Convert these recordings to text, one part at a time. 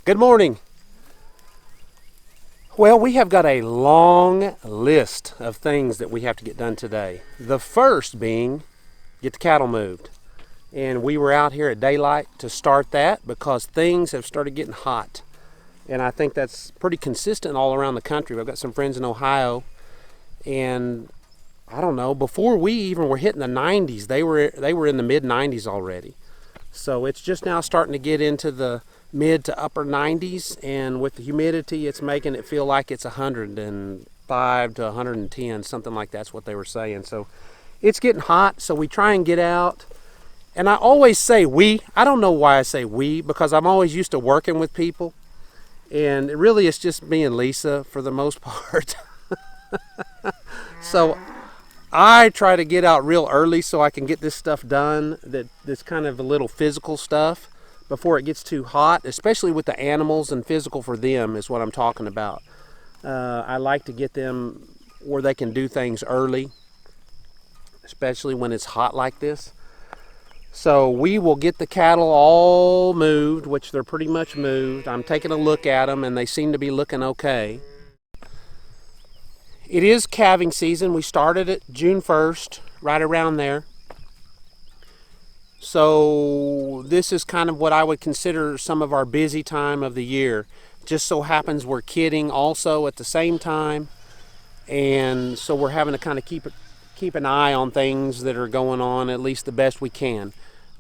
Good morning. Well, we have got a long list of things that we have to get done today. The first being get the cattle moved. And we were out here at daylight to start that because things have started getting hot. And I think that's pretty consistent all around the country. I've got some friends in Ohio, and I don't know, before we even were hitting the 90s, they were in the mid 90s already. So it's just now starting to get into the mid to upper 90s, and with the humidity, it's making it feel like it's 105 to 110, something like that's what they were saying. So it's getting hot, so we try and get out. And I always say we. I don't know why I say we, because I'm always used to working with people. And really it's just me and Lisa for the most part. So I try to get out real early so I can get this stuff done, that's kind of a little physical stuff before it gets too hot, especially with the animals, and physical for them is what I'm talking about. I like to get them where they can do things early, especially when it's hot like this. So we will get the cattle all moved, which they're pretty much moved. I'm taking a look at them and they seem to be looking okay. It is calving season. We started it June 1st, right around there. So this is kind of what I would consider some of our busy time of the year. Just so happens we're kidding also at the same time. And so we're having to kind of keep an eye on things that are going on, at least the best we can.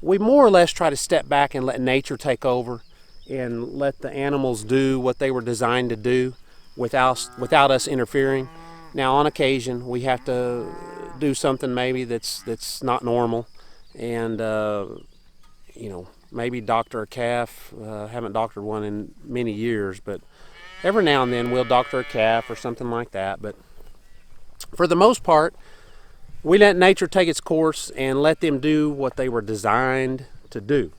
We more or less try to step back and let nature take over and let the animals do what they were designed to do without us interfering. Now on occasion we have to do something maybe that's not normal, and maybe doctor a calf. Haven't doctored one in many years, but every now and then we'll doctor a calf or something like that. But for the most part, we let nature take its course and let them do what they were designed to do.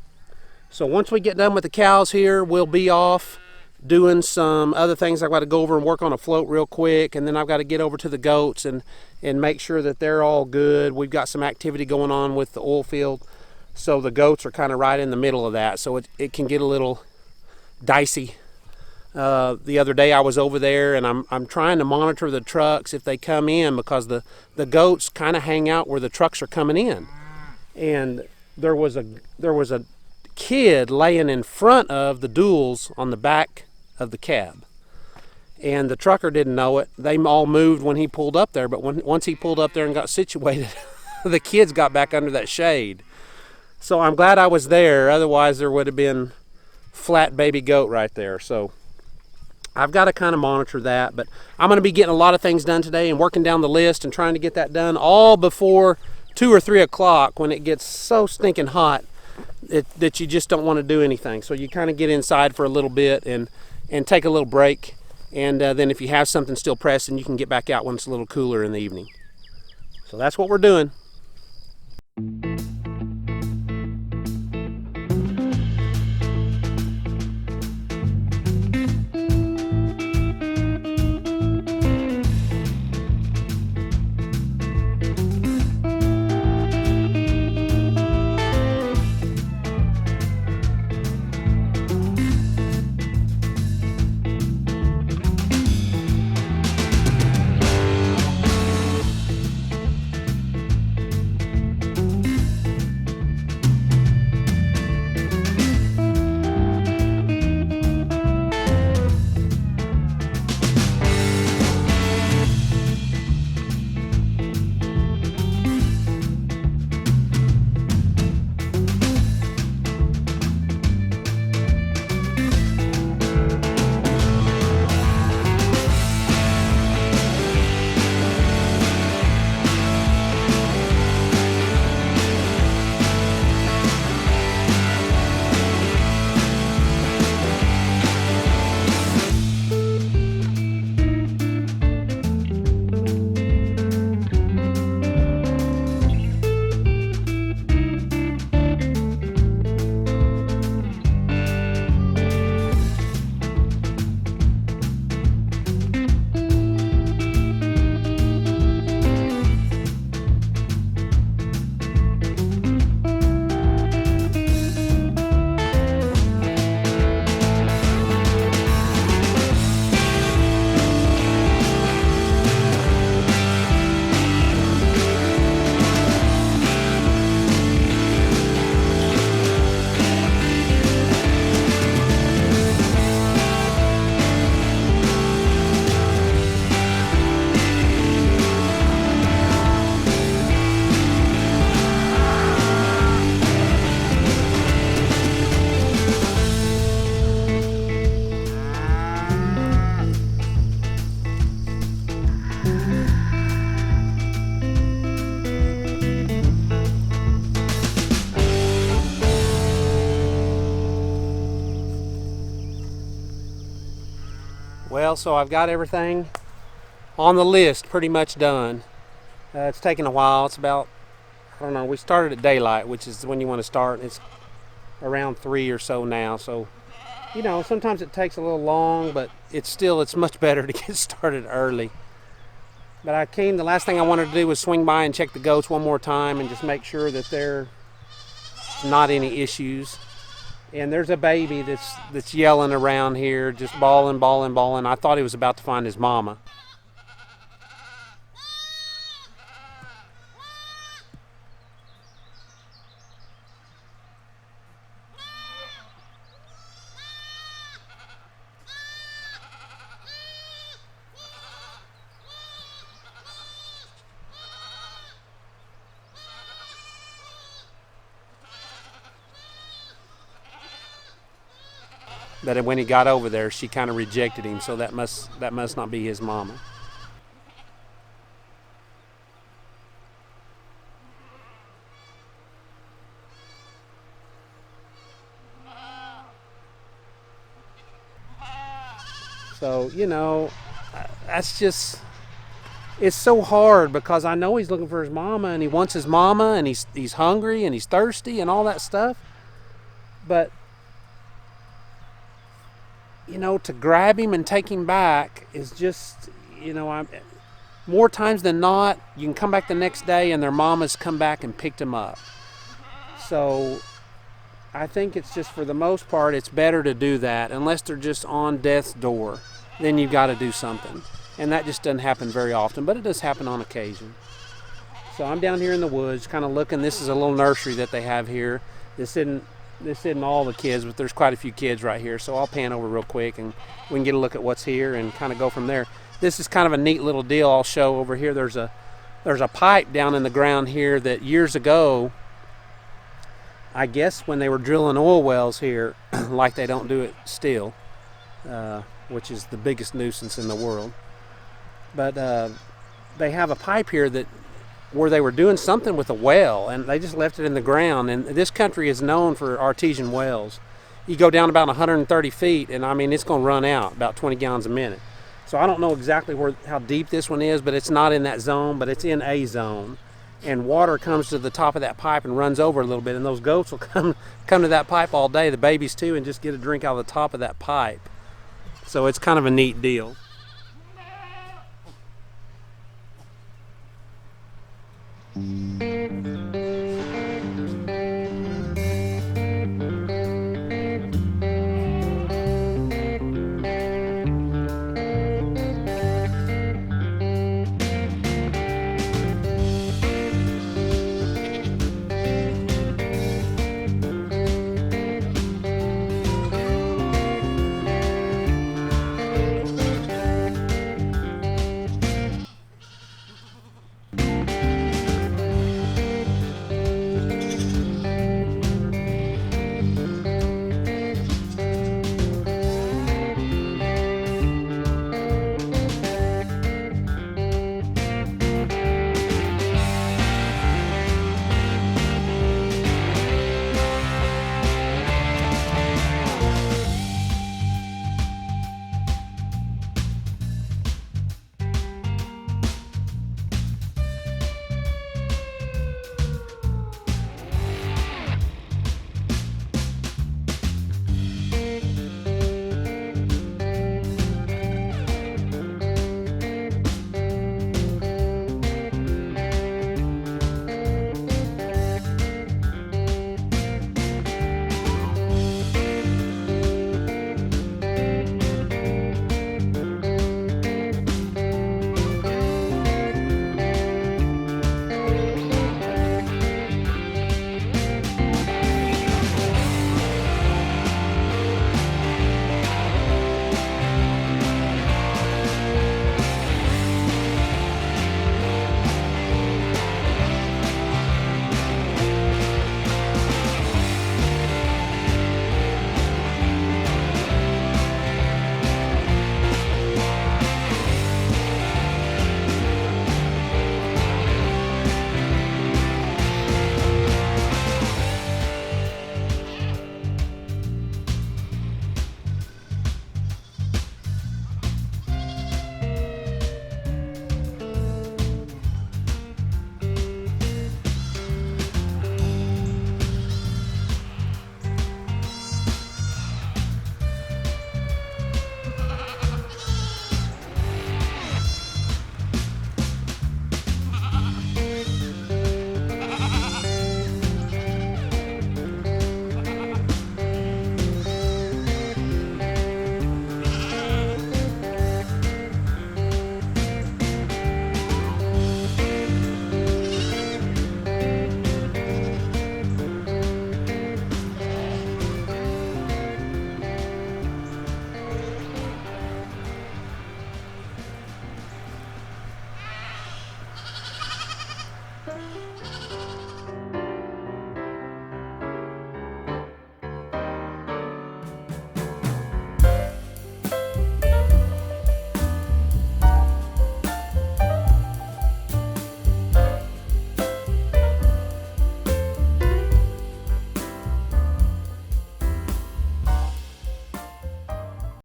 So once we get done with the cows here, we'll be off doing some other things. I've got to go over and work on a float real quick, and then I've got to get over to the goats and make sure that they're all good. We've got some activity going on with the oil field, so the goats are kind of right in the middle of that, so it can get a little dicey. The other day I was over there, and I'm trying to monitor the trucks if they come in, because the goats kind of hang out where the trucks are coming in. And there was a kid laying in front of the duals on the back of the cab, and the trucker didn't know it. They all moved when he pulled up there, but once he pulled up there and got situated, the kids got back under that shade. So I'm glad I was there, otherwise there would have been flat baby goat right there. So I've got to kind of monitor that, but I'm going to be getting a lot of things done today and working down the list and trying to get that done all before 2 or 3 o'clock, when it gets so stinking hot that you just don't want to do anything. So you kind of get inside for a little bit and take a little break, and then if you have something still pressing, you can get back out when it's a little cooler in the evening. So that's what we're doing. Well, so I've got everything on the list pretty much done. It's taken a while. It's about, I don't know, we started at daylight, which is when you want to start. It's around 3 or so now. So, you know, sometimes it takes a little long, but it's much better to get started early. But the last thing I wanted to do was swing by and check the goats one more time and just make sure that they're not any issues. And there's a baby that's yelling around here, just bawling. I thought he was about to find his mama. But when he got over there, she kind of rejected him, so that must not be his mama. So, you know, that's just, it's so hard because I know he's looking for his mama and he wants his mama and he's hungry and he's thirsty and all that stuff. But, you know, to grab him and take him back is just, you know, more times than not, you can come back the next day and their mama's come back and picked him up. So I think it's just, for the most part, it's better to do that unless they're just on death's door. Then you've got to do something. And that just doesn't happen very often, but it does happen on occasion. So I'm down here in the woods kind of looking. This is a little nursery that they have here. This isn't all the kids, but there's quite a few kids right here. So I'll pan over real quick and we can get a look at what's here and kind of go from there. This is kind of a neat little deal I'll show over here. There's a pipe down in the ground here that years ago, I guess when they were drilling oil wells here, like they don't do it still, which is the biggest nuisance in the world. But they have a pipe here where they were doing something with a well, and they just left it in the ground. And this country is known for artesian wells. You go down about 130 feet, and I mean, it's going to run out about 20 gallons a minute. So I don't know exactly how deep this one is, but it's not in that zone, but it's in a zone. And water comes to the top of that pipe and runs over a little bit, and those goats will come to that pipe all day, the babies too, and just get a drink out of the top of that pipe. So it's kind of a neat deal.